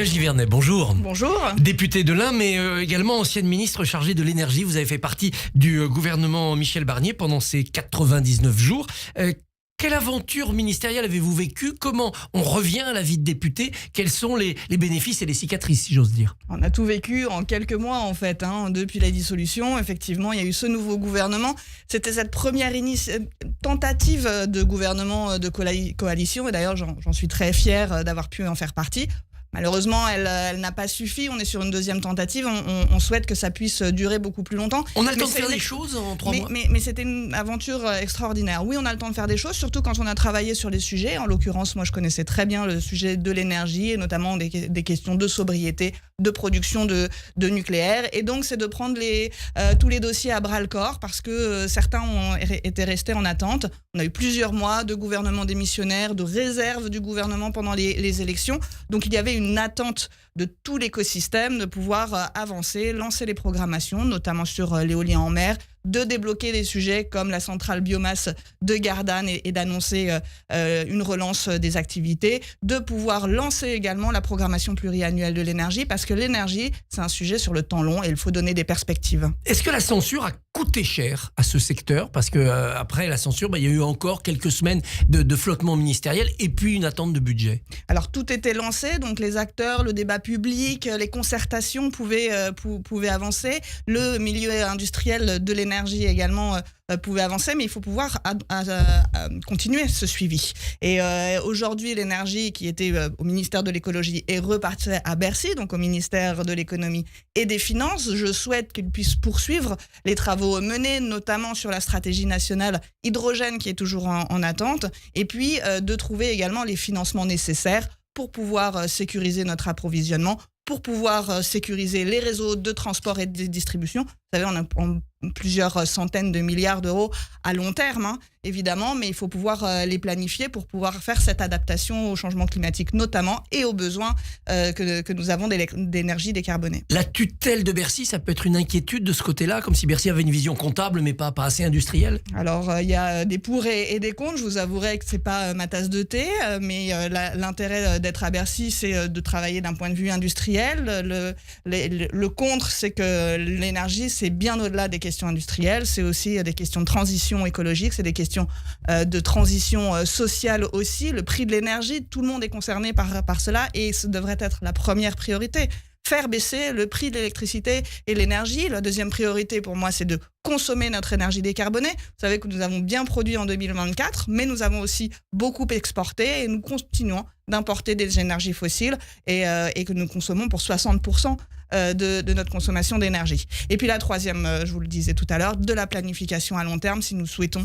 Monica Givernet, bonjour. Bonjour. Députée de l'Ain, mais également ancienne ministre chargée de l'énergie. Vous avez fait partie du gouvernement Michel Barnier pendant ces 99 jours. Quelle aventure ministérielle avez-vous vécue? Comment on revient à la vie de député? Quels sont les bénéfices et les cicatrices, si j'ose dire? On a tout vécu en quelques mois en fait, depuis la dissolution. Effectivement, il y a eu ce nouveau gouvernement. C'était cette première tentative de gouvernement de coalition. Et d'ailleurs, j'en suis très fière d'avoir pu en faire partie. Malheureusement, elle n'a pas suffi. On est sur une deuxième tentative. On souhaite que ça puisse durer beaucoup plus longtemps. On a le temps de faire des choses en 3 mois. Mais c'était une aventure extraordinaire. Oui, on a le temps de faire des choses, surtout quand on a travaillé sur des sujets. En l'occurrence, moi, je connaissais très bien le sujet de l'énergie et notamment des questions de sobriété, de production de nucléaire. Et donc, c'est de prendre tous les dossiers à bras-le-corps parce que certains étaient restés en attente. On a eu plusieurs mois de gouvernement démissionnaire, de réserve du gouvernement pendant les élections. Donc, il y avait une attente de tout l'écosystème de pouvoir avancer, lancer les programmations, notamment sur l'éolien en mer, de débloquer des sujets comme la centrale biomasse de Gardanne et d'annoncer une relance des activités, de pouvoir lancer également la programmation pluriannuelle de l'énergie, parce que l'énergie, c'est un sujet sur le temps long et il faut donner des perspectives. Est-ce que la censure a coûté cher à ce secteur? Parce que après la censure, il y a eu encore quelques semaines de flottement ministériel et puis une attente de budget. Alors tout était lancé, donc les acteurs, le débat public, les concertations pouvaient avancer, le milieu industriel de l'énergie également pouvait avancer, mais il faut pouvoir continuer ce suivi. Et aujourd'hui, l'énergie qui était au ministère de l'écologie est repartie à Bercy, donc au ministère de l'économie et des finances. Je souhaite qu'ils puissent poursuivre les travaux menés, notamment sur la stratégie nationale hydrogène qui est toujours en attente, et puis de trouver également les financements nécessaires pour pouvoir sécuriser notre approvisionnement, pour pouvoir sécuriser les réseaux de transport et de distribution. Vous savez, on a plusieurs centaines de milliards d'euros à long terme, évidemment, mais il faut pouvoir les planifier pour pouvoir faire cette adaptation au changement climatique notamment et aux besoins que nous avons d'énergie décarbonée. La tutelle de Bercy, ça peut être une inquiétude de ce côté-là, comme si Bercy avait une vision comptable mais pas assez industrielle? Alors, il y a des pour et des contre. Je vous avouerai que c'est pas ma tasse de thé, mais l'intérêt d'être à Bercy, c'est de travailler d'un point de vue industriel. Le contre, c'est que l'énergie, c'est bien au-delà des questions industrielles, c'est aussi des questions de transition écologique, c'est des questions de transition sociale aussi. Le prix de l'énergie, tout le monde est concerné par cela et ce devrait être la première priorité. Faire baisser le prix de l'électricité et l'énergie. La deuxième priorité pour moi, c'est de consommer notre énergie décarbonée. Vous savez que nous avons bien produit en 2024, mais nous avons aussi beaucoup exporté et nous continuons d'importer des énergies fossiles et que nous consommons pour 60% de notre consommation d'énergie. Et puis la troisième, je vous le disais tout à l'heure, de la planification à long terme si nous souhaitons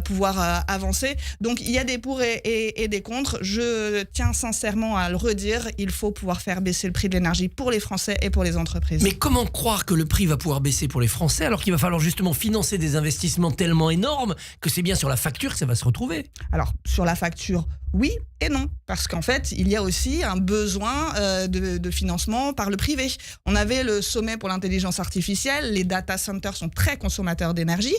pouvoir avancer. Donc il y a des pour et des contre. Je tiens sincèrement à le redire, il faut pouvoir faire baisser le prix de l'énergie pour les Français et pour les entreprises. Mais comment croire que le prix va pouvoir baisser pour les Français alors qu'il va falloir justement financer des investissements tellement énormes que c'est bien sur la facture que ça va se retrouver? Alors sur la facture, oui et non, parce qu'en fait, il y a aussi un besoin de financement par le privé. On avait le sommet pour l'intelligence artificielle, les data centers sont très consommateurs d'énergie.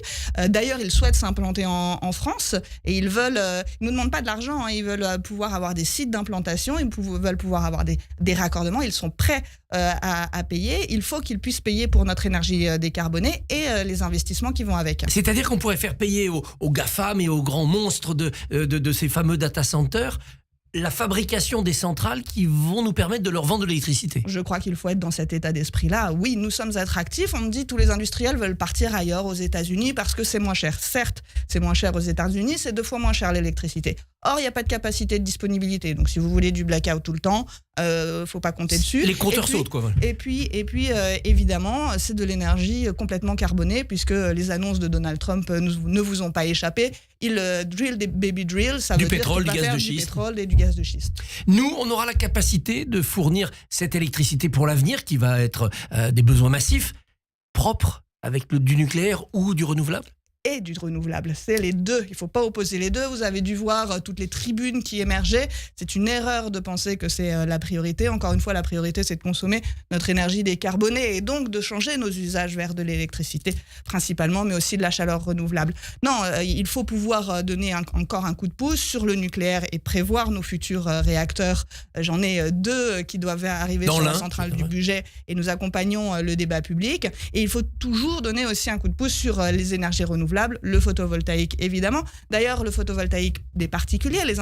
D'ailleurs, ils souhaitent s'implanter en France et ils nous demandent pas de l'argent, ils veulent pouvoir avoir des sites d'implantation, ils veulent pouvoir avoir des raccordements, ils sont prêts à payer. Il faut qu'ils puissent payer pour notre énergie décarbonée et les investissements qui vont avec. C'est-à-dire qu'on pourrait faire payer aux GAFAM et aux grands monstres de ces fameux data centers la fabrication des centrales qui vont nous permettre de leur vendre de l'électricité. Je crois qu'il faut être dans cet état d'esprit-là. Oui, nous sommes attractifs. On me dit tous les industriels veulent partir ailleurs, aux États-Unis, parce que c'est moins cher. Certes, c'est moins cher aux États-Unis, c'est 2 fois moins cher l'électricité. Or, il n'y a pas de capacité de disponibilité. Donc, si vous voulez du blackout tout le temps, faut pas compter dessus. Les compteurs sautent, quoi. Voilà. Et puis, évidemment, c'est de l'énergie complètement carbonée, puisque les annonces de Donald Trump ne vous ont pas échappé. Il drill des baby drills, ça veut dire pétrole, qu'il va faire de du schiste. pétrole et du gaz de schiste. Nous, on aura la capacité de fournir cette électricité pour l'avenir, qui va être des besoins massifs, propres, avec du nucléaire ou du renouvelable? et du renouvelable. C'est les deux. Il ne faut pas opposer les deux. Vous avez dû voir toutes les tribunes qui émergeaient. C'est une erreur de penser que c'est la priorité. Encore une fois, la priorité, c'est de consommer notre énergie décarbonée et donc de changer nos usages vers de l'électricité principalement, mais aussi de la chaleur renouvelable. Non, il faut pouvoir donner encore un coup de pouce sur le nucléaire et prévoir nos futurs réacteurs. J'en ai 2 qui doivent arriver sur la centrale du budget et nous accompagnons le débat public. Et il faut toujours donner aussi un coup de pouce sur les énergies renouvelables, le photovoltaïque évidemment. D'ailleurs, le photovoltaïque des particuliers, les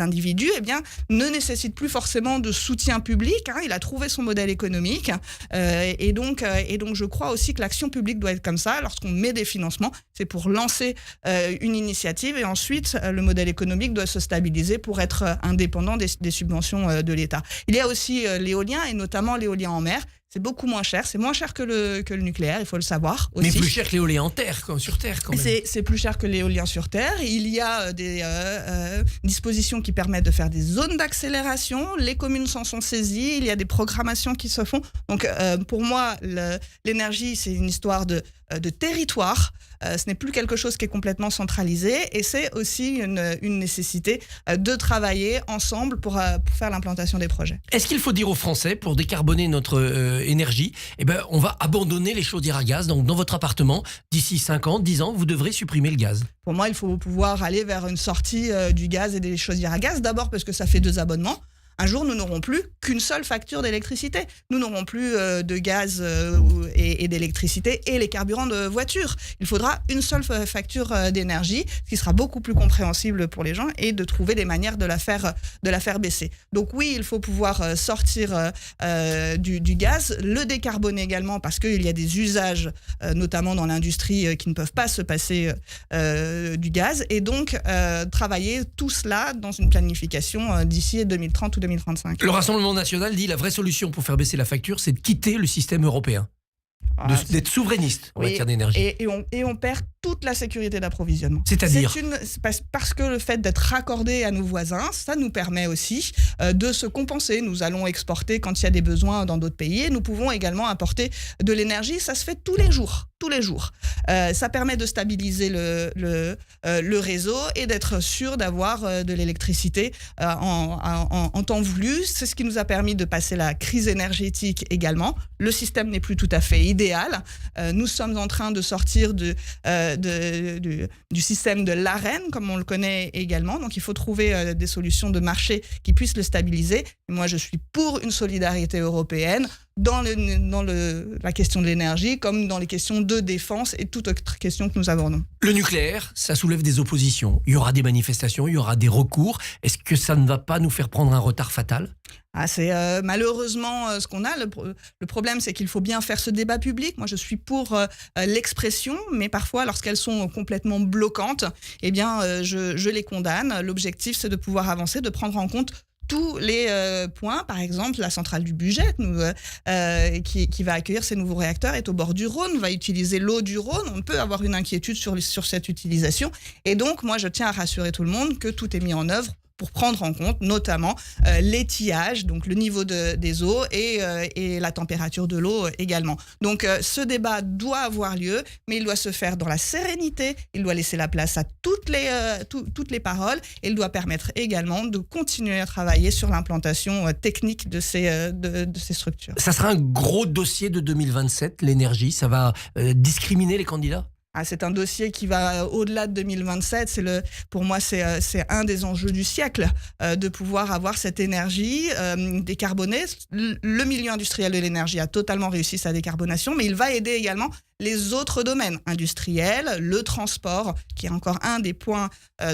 individus, eh bien, ne nécessite plus forcément de soutien public. Il a trouvé son modèle économique. Et donc, je crois aussi que l'action publique doit être comme ça. Lorsqu'on met des financements, c'est pour lancer une initiative et ensuite, le modèle économique doit se stabiliser pour être indépendant des subventions de l'État. Il y a aussi l'éolien et notamment l'éolien en mer. C'est beaucoup moins cher. C'est moins cher que le nucléaire, il faut le savoir aussi. Mais plus cher que l'éolien en terre, sur Terre quand même. C'est plus cher que l'éolien sur Terre. Il y a des dispositions qui permettent de faire des zones d'accélération. Les communes s'en sont saisies. Il y a des programmations qui se font. Donc pour moi, l'énergie, c'est une histoire de territoire. Ce n'est plus quelque chose qui est complètement centralisé et c'est aussi une nécessité de travailler ensemble pour faire l'implantation des projets. Est-ce qu'il faut dire aux Français, pour décarboner notre énergie, on va abandonner les chaudières à gaz? Donc dans votre appartement, d'ici 5 ans, 10 ans, vous devrez supprimer le gaz. Pour moi, il faut pouvoir aller vers une sortie du gaz et des chaudières à gaz. D'abord parce que ça fait 2 abonnements. Un jour, nous n'aurons plus qu'une seule facture d'électricité. Nous n'aurons plus de gaz et d'électricité et les carburants de voiture. Il faudra une seule facture d'énergie, ce qui sera beaucoup plus compréhensible pour les gens et de trouver des manières de la faire baisser. Donc oui, il faut pouvoir sortir du gaz, le décarboner également parce qu'il y a des usages, notamment dans l'industrie, qui ne peuvent pas se passer du gaz et donc travailler tout cela dans une planification d'ici 2030 ou 2035. Le Rassemblement national dit la vraie solution pour faire baisser la facture, c'est de quitter le système européen. D'être souverainiste en matière d'énergie. Et on perd toute la sécurité d'approvisionnement. C'est-à-dire parce que le fait d'être raccordé à nos voisins, ça nous permet aussi de se compenser. Nous allons exporter quand il y a des besoins dans d'autres pays et nous pouvons également importer de l'énergie. Ça se fait tous les jours. Ça permet de stabiliser le réseau et d'être sûr d'avoir de l'électricité en temps voulu. C'est ce qui nous a permis de passer la crise énergétique également. Le système n'est plus tout à fait idéal. Nous sommes en train de sortir du système de l'Arenh, comme on le connaît également. Donc, il faut trouver des solutions de marché qui puissent le stabiliser. Et moi, je suis pour une solidarité européenne dans la question de l'énergie, comme dans les questions de défense et toute autre question que nous abordons. Le nucléaire, ça soulève des oppositions. Il y aura des manifestations, il y aura des recours. Est-ce que ça ne va pas nous faire prendre un retard fatal ? C'est malheureusement ce qu'on a. Le problème, c'est qu'il faut bien faire ce débat public. Moi, je suis pour l'expression, mais parfois, lorsqu'elles sont complètement bloquantes, eh bien, je les condamne. L'objectif, c'est de pouvoir avancer, de prendre en compte tous les points. Par exemple, la centrale du budget qui va accueillir ces nouveaux réacteurs est au bord du Rhône, va utiliser l'eau du Rhône. On peut avoir une inquiétude sur cette utilisation. Et donc, moi, je tiens à rassurer tout le monde que tout est mis en œuvre pour prendre en compte notamment l'étiage, donc le niveau des eaux et la température de l'eau également. Donc ce débat doit avoir lieu, mais il doit se faire dans la sérénité, il doit laisser la place à toutes les paroles et il doit permettre également de continuer à travailler sur l'implantation technique de ces structures. Ça sera un gros dossier de 2027, l'énergie, ça va discriminer les candidats ? C'est un dossier qui va au-delà de 2027. Pour moi, c'est un des enjeux du siècle, de pouvoir avoir cette énergie décarbonée. Le milieu industriel de l'énergie a totalement réussi sa décarbonation, mais il va aider également les autres domaines industriels, le transport, qui est encore un des points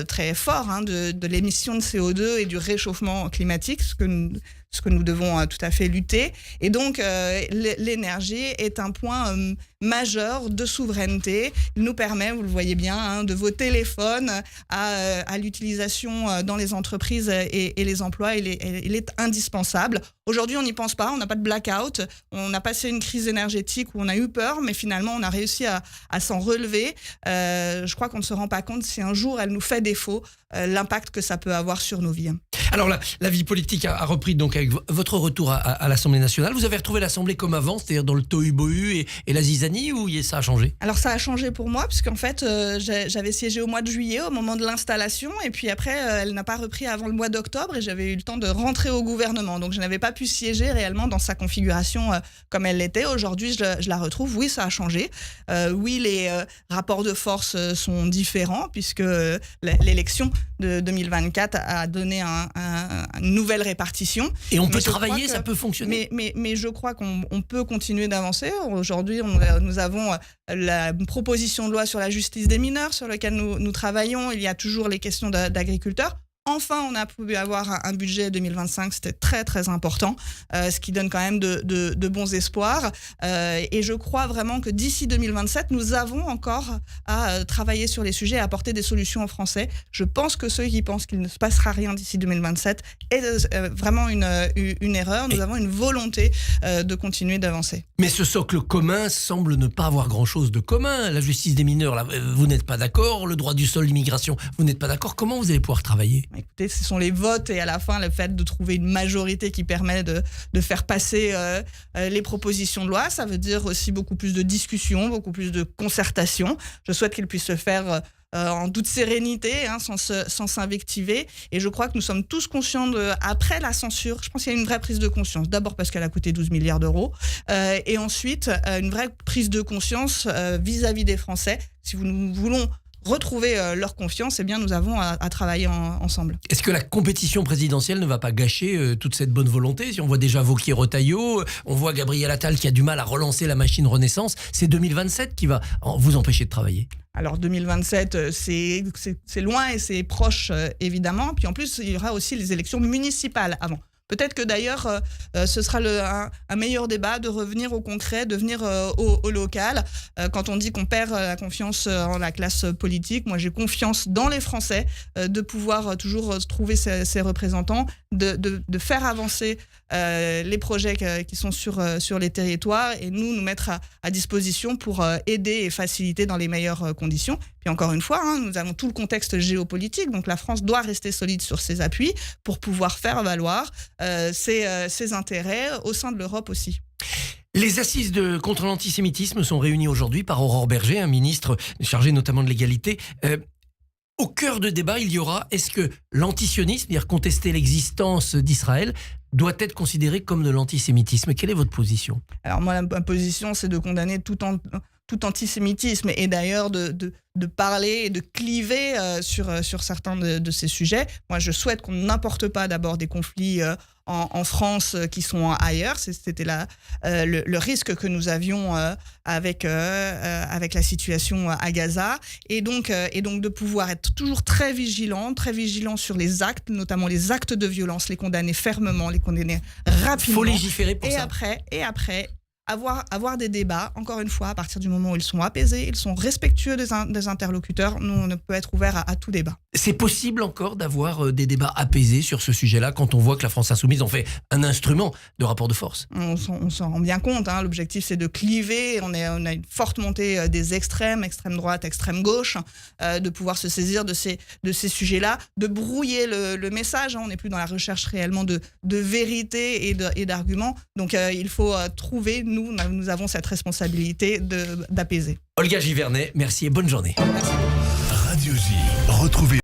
très forts de l'émission de CO2 et du réchauffement climatique, ce que nous devons tout à fait lutter. Et donc, l'énergie est un point majeur de souveraineté. Il nous permet, vous le voyez bien, de vos téléphones à l'utilisation dans les entreprises et les emplois. Il est indispensable. Aujourd'hui, on n'y pense pas. On n'a pas de blackout. On a passé une crise énergétique où on a eu peur, mais finalement, on a réussi à s'en relever. Je crois qu'on ne se rend pas compte si un jour elle nous fait défaut, l'impact que ça peut avoir sur nos vies. Alors la vie politique a repris donc avec votre retour à l'Assemblée nationale. Vous avez retrouvé l'Assemblée comme avant, c'est-à-dire dans le tohu-bohu et la zizanie, ou ça a changé? Alors ça a changé pour moi, puisqu'en fait, j'avais siégé au mois de juillet, au moment de l'installation, et puis après, elle n'a pas repris avant le mois d'octobre, et j'avais eu le temps de rentrer au gouvernement. Donc je n'avais pas pu siéger réellement dans sa configuration comme elle l'était. Aujourd'hui, je la retrouve. Oui, ça a changé. Oui, les rapports de force sont différents, puisque l'élection de 2024 a donné une nouvelle répartition. Et on peut travailler, ça peut fonctionner. Mais je crois qu'on peut continuer d'avancer. Aujourd'hui, nous avons la proposition de loi sur la justice des mineurs, sur laquelle nous travaillons. Il y a toujours les questions d'agriculteurs. Enfin, on a pu avoir un budget 2025, c'était très très important, ce qui donne quand même de bons espoirs. Et je crois vraiment que d'ici 2027, nous avons encore à travailler sur les sujets, à apporter des solutions aux Français. Je pense que ceux qui pensent qu'il ne se passera rien d'ici 2027 est vraiment une erreur. Nous avons une volonté de continuer d'avancer. Mais ce socle commun semble ne pas avoir grand-chose de commun. La justice des mineurs, là, vous n'êtes pas d'accord. Le droit du sol, l'immigration, vous n'êtes pas d'accord. Comment vous allez pouvoir travailler ? Écoutez, ce sont les votes et à la fin, le fait de trouver une majorité qui permet de faire passer les propositions de loi. Ça veut dire aussi beaucoup plus de discussion, beaucoup plus de concertation. Je souhaite qu'il puisse se faire en toute sérénité, sans s'invectiver. Et je crois que nous sommes tous conscients après la censure, je pense qu'il y a une vraie prise de conscience. D'abord parce qu'elle a coûté 12 milliards d'euros. Et ensuite, une vraie prise de conscience vis-à-vis des Français. Si nous voulons retrouver leur confiance, eh bien nous avons à travailler ensemble. Est-ce que la compétition présidentielle ne va pas gâcher toute cette bonne volonté? Si on voit déjà Wauquiez-Retailleau, on voit Gabriel Attal qui a du mal à relancer la machine Renaissance, c'est 2027 qui va vous empêcher de travailler. Alors 2027, c'est loin et c'est proche, évidemment. Puis en plus, il y aura aussi les élections municipales avant. Peut-être que d'ailleurs, ce sera un meilleur débat de revenir au concret, de venir au local. Quand on dit qu'on perd la confiance en la classe politique, moi j'ai confiance dans les Français de pouvoir toujours trouver ces représentants, de faire avancer les projets qui sont sur les territoires et nous mettre à disposition pour aider et faciliter dans les meilleures conditions. Puis encore une fois, nous avons tout le contexte géopolitique, donc la France doit rester solide sur ses appuis pour pouvoir faire valoir ses intérêts au sein de l'Europe aussi. Les assises contre l'antisémitisme sont réunies aujourd'hui par Aurore Bergé, un ministre chargé notamment de l'égalité. Au cœur de débat, il y aura, est-ce que l'antisionisme, c'est-à-dire contester l'existence d'Israël, doit être considéré comme de l'antisémitisme? Quelle est votre position? Alors moi, ma position, c'est de condamner tout antisémitisme et d'ailleurs de parler et de cliver sur certains de ces sujets. Moi, je souhaite qu'on n'importe pas d'abord des conflits en France qui sont ailleurs. C'était le risque que nous avions avec la situation à Gaza. Et donc de pouvoir être toujours très vigilant sur les actes, notamment les actes de violence, les condamner fermement, les condamner rapidement. Il faut légiférer pour ça. Et après, avoir des débats, encore une fois, à partir du moment où ils sont apaisés, ils sont respectueux des interlocuteurs, nous, on peut être ouvert à tout débat. C'est possible encore d'avoir des débats apaisés sur ce sujet-là quand on voit que la France Insoumise en fait un instrument de rapport de force? On s'en rend bien compte, l'objectif c'est de cliver, on a une forte montée des extrêmes, extrême droite, extrême gauche, de pouvoir se saisir de ces sujets-là, de brouiller le message, on n'est plus dans la recherche réellement de vérité et d'arguments, donc il faut trouver, nous avons cette responsabilité d'apaiser. Olga Givernet, merci et bonne journée. Merci. Radio J, retrouvez